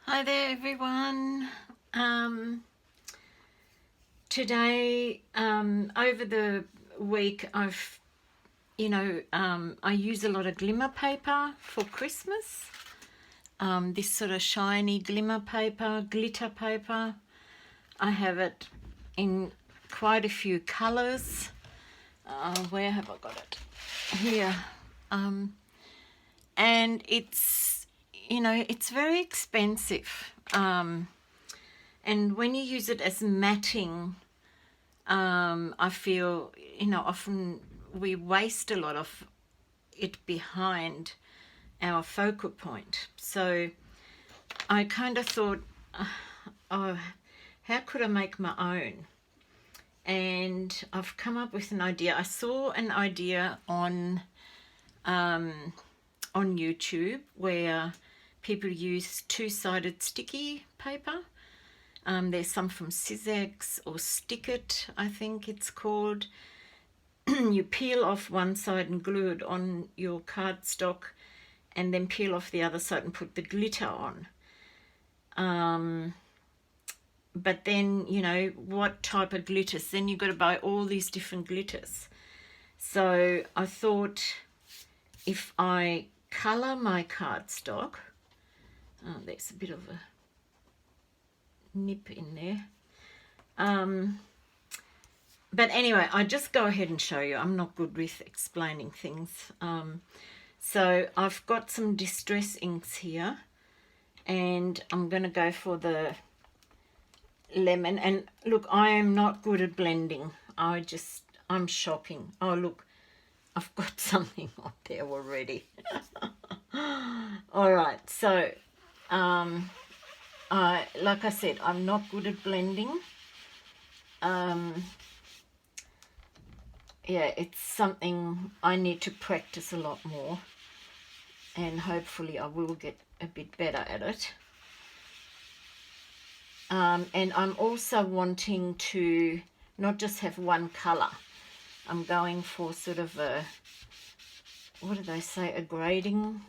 Hi there, everyone. Today, over the week, I use a lot of glimmer paper for Christmas. This sort of shiny glimmer paper, glitter paper. I have it in quite a few colours. Where have I got it? Here. And it's very expensive. And when you use it as matting, I feel, often we waste a lot of it behind our focal point. So I kind of thought, oh, how could I make my own? And I've come up with an idea. I saw an idea on YouTube where people use two-sided sticky paper. There's some from Sizzix or Stick It, I think it's called. You peel off one side and glue it on your cardstock, and then peel off the other side and put the glitter on. But then, what type of glitters? Then you've got to buy all these different glitters. So I thought if I colour my cardstock, there's a bit of a nip in there. But anyway, I just go ahead and show you. I'm not good with explaining things. So I've got some distress inks here, and I'm going to go for the lemon. And look, I am not good at blending. I'm shocking. Oh, look, I've got something on there already. All right, so like I said, I'm not good at blending. Yeah, it's something I need to practice a lot more, and hopefully I will get a bit better at it. And I'm also wanting to not just have one colour. I'm going for sort of a, what do they say, a grading,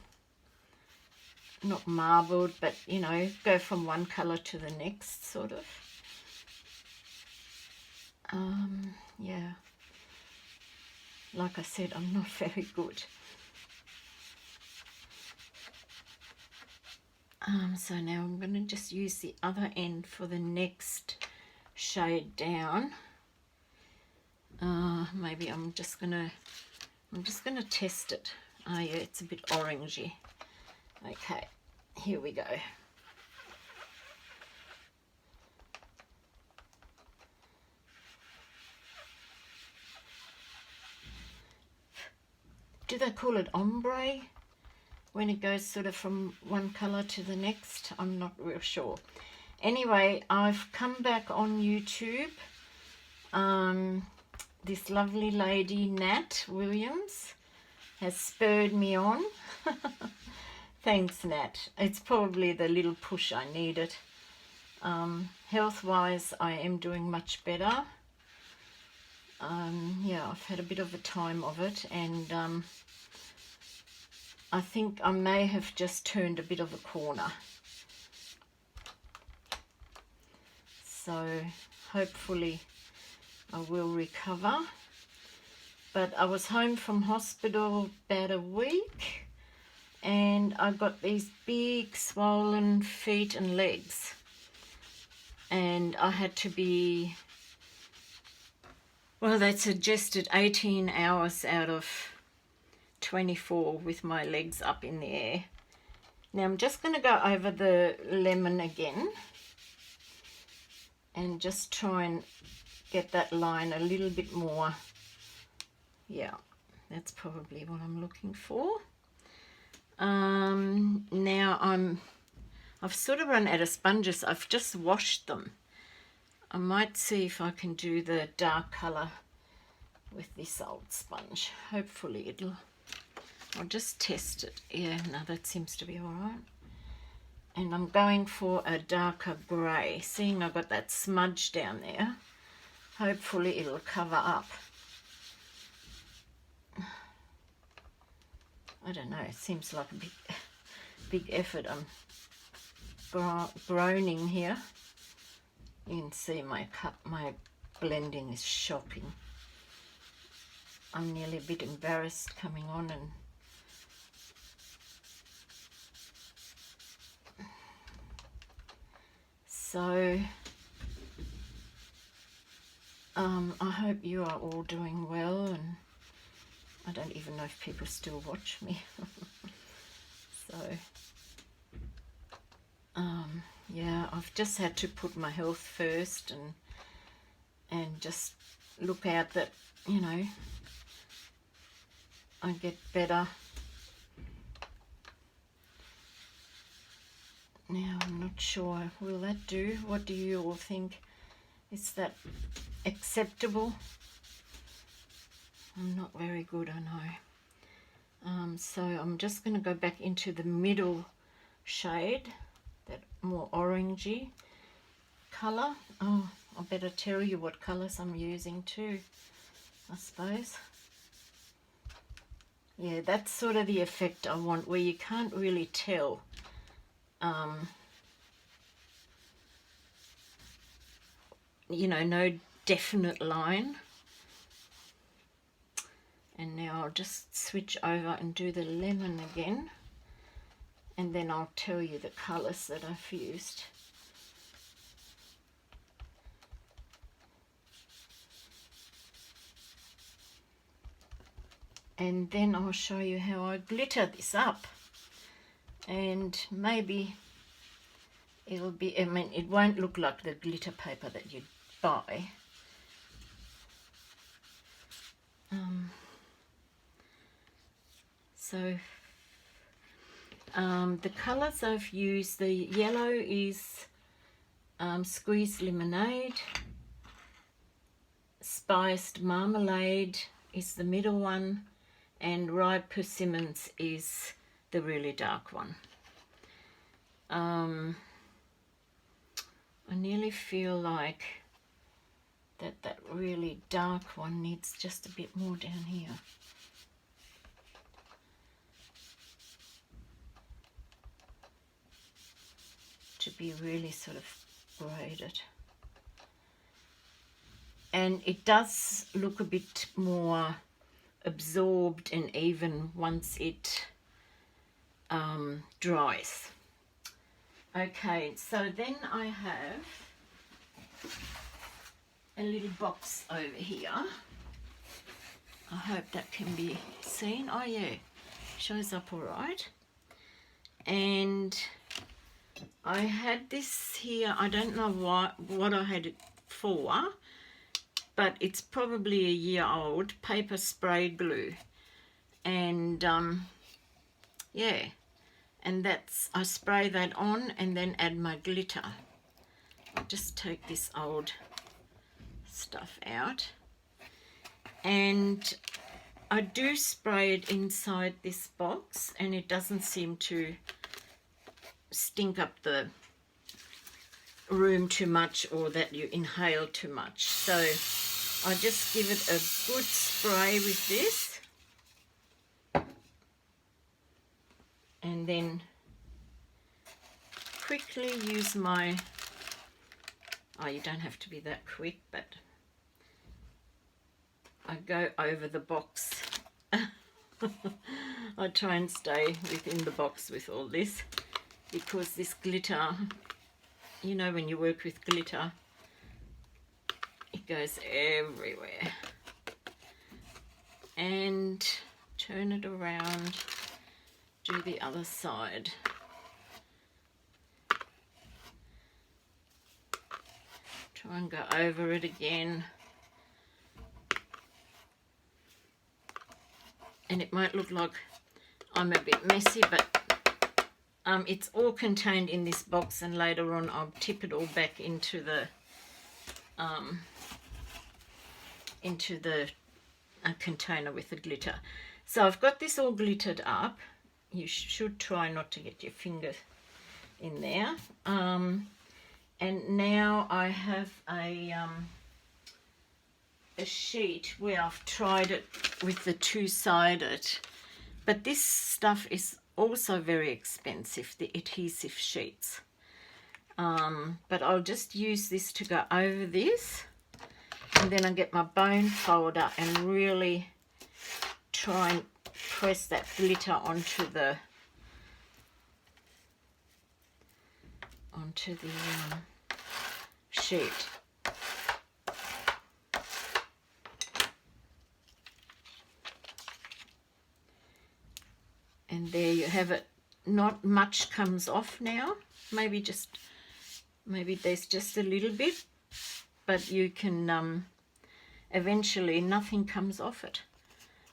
not marbled, but go from one colour to the next, sort of. Yeah, like I said, I'm not very good. So now I'm going to just use the other end for the next shade down. Maybe I'm just gonna test it. Oh yeah, it's a bit orangey. Okay, here we go. Do they call it ombre when it goes sort of from one colour to the next? I'm not real sure. Anyway, I've come back on YouTube. This lovely lady, Nat Williams, has spurred me on. Thanks, Nat. It's probably the little push I needed. Health-wise, I am doing much better. Yeah, I've had a bit of a time of it, and I think I may have just turned a bit of a corner. So hopefully I will recover. But I was home from hospital about a week, and I got these big swollen feet and legs, and I had to be, well, they suggested 18 hours out of 24 with my legs up in the air. Now I'm just going to go over the lemon again and just try and get that line a little bit more. Yeah, that's probably what I'm looking for. Now I've sort of run out of sponges. I've just washed them. I might see if I can do the dark colour with this old sponge. Hopefully I'll just test it. Yeah, no, that seems to be all right. And I'm going for a darker grey. Seeing I've got that smudge down there, hopefully it'll cover up. I don't know, it seems like a big effort. I'm groaning here. You can see my blending is shocking. I'm nearly a bit embarrassed coming on and so I hope you are all doing well, and I don't even know if people still watch me. So yeah, I've just had to put my health first and just look out that, you know, I get better. Now I'm not sure, will that do? What do you all think? Is that acceptable? I'm not very good, I know. So I'm just going to go back into the middle shade, that more orangey colour. Oh, I better tell you what colours I'm using too, I suppose. Yeah, that's sort of the effect I want, where you can't really tell. You know, no definite line. And now I'll just switch over and do the lemon again, and then I'll tell you the colours that I've used. And then I'll show you how I glitter this up, and maybe it'll be, I mean, it won't look like the glitter paper that you'd buy. So the colours I've used, the yellow is squeezed lemonade, spiced marmalade is the middle one, and ripe persimmons is the really dark one. I nearly feel like that really dark one needs just a bit more down here. To be really sort of graded. And it does look a bit more absorbed and even once it dries. Okay, so then I have a little box over here. I hope that can be seen. Oh yeah, shows up all right. And I had this here, I don't know what I had it for, but it's probably a year old, paper spray glue. And yeah, and that's, I spray that on and then add my glitter. I'll just take this old stuff out, and I do spray it inside this box, and it doesn't seem to stink up the room too much or that you inhale too much. So I just give it a good spray with this, and then quickly use my, oh, you don't have to be that quick, but I go over the box. I try and stay within the box with all this, because this glitter, you know, when you work with glitter, it goes everywhere. And turn it around, do the other side. Try and go over it again. And it might look like I'm a bit messy, but it's all contained in this box, and later on I'll tip it all back into the container with the glitter. So I've got this all glittered up. You should try not to get your finger in there. And now I have a sheet where I've tried it with the two-sided, but this stuff is also very expensive, the adhesive sheets. But I'll just use this to go over this, and then I'll get my bone folder and really try and press that glitter onto the sheet. And there you have it. Not much comes off now. Maybe there's just a little bit, but you can eventually nothing comes off it,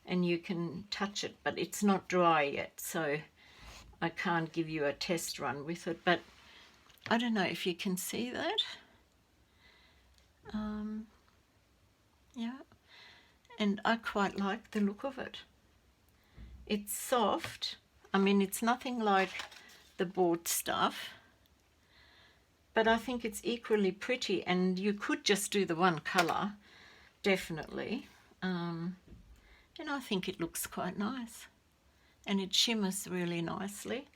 and you can touch it, but it's not dry yet, so I can't give you a test run with it. But I don't know if you can see that. Yeah, and I quite like the look of it. It's soft. I mean, it's nothing like the bought stuff, but I think it's equally pretty, and you could just do the one colour, definitely. And I think it looks quite nice, and it shimmers really nicely.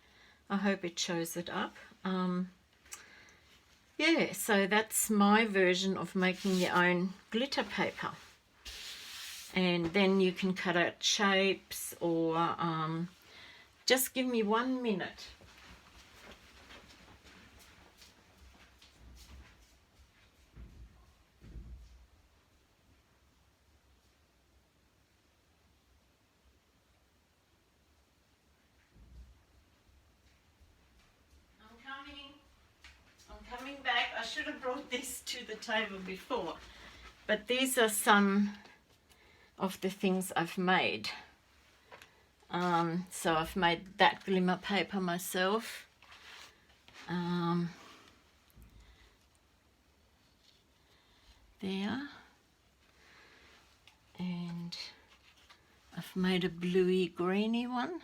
I hope it shows it up. Yeah, so that's my version of making your own glitter paper. And then you can cut out shapes, or just give me 1 minute. I'm coming back. I should have brought this to the table before, but these are some of the things I've made. So I've made that glimmer paper myself. There. And I've made a bluey greeny one.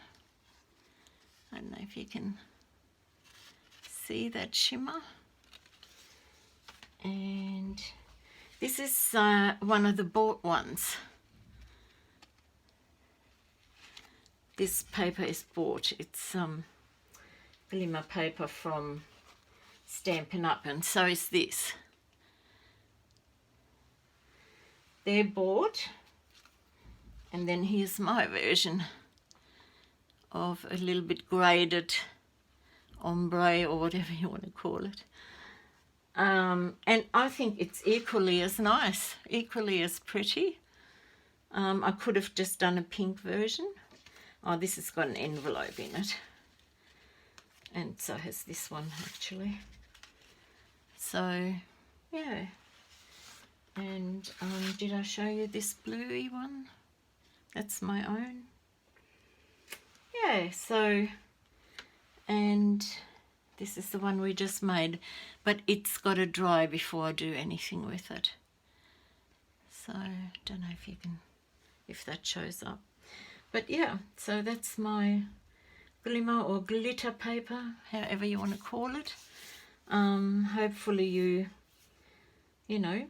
I don't know if you can see that shimmer. And this is one of the bought ones. This paper is bought. It's glimmer paper from Stampin' Up, and so is this. They're bought, and then here's my version of a little bit graded ombre, or whatever you want to call it. And I think it's equally as nice, equally as pretty. I could have just done a pink version. Oh, this has got an envelope in it, and so has this one actually. So yeah, and did I show you this bluey one? That's my own. Yeah, so, and this is the one we just made, but it's got to dry before I do anything with it. So don't know if you can, if that shows up. But yeah, so that's my glimmer or glitter paper, however you want to call it. Hopefully you know,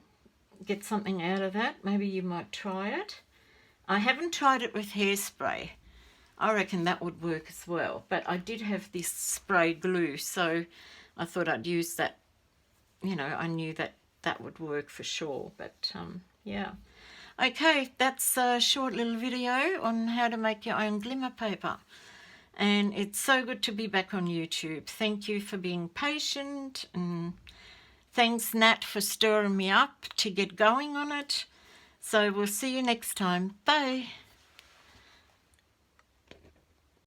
get something out of that. Maybe you might try it. I haven't tried it with hairspray. I reckon that would work as well. But I did have this spray glue, so I thought I'd use that. You know, I knew that that would work for sure. But yeah. Okay, that's a short little video on how to make your own glimmer paper. And it's so good to be back on YouTube. Thank you for being patient, and thanks Nat for stirring me up to get going on it. So we'll see you next time. Bye.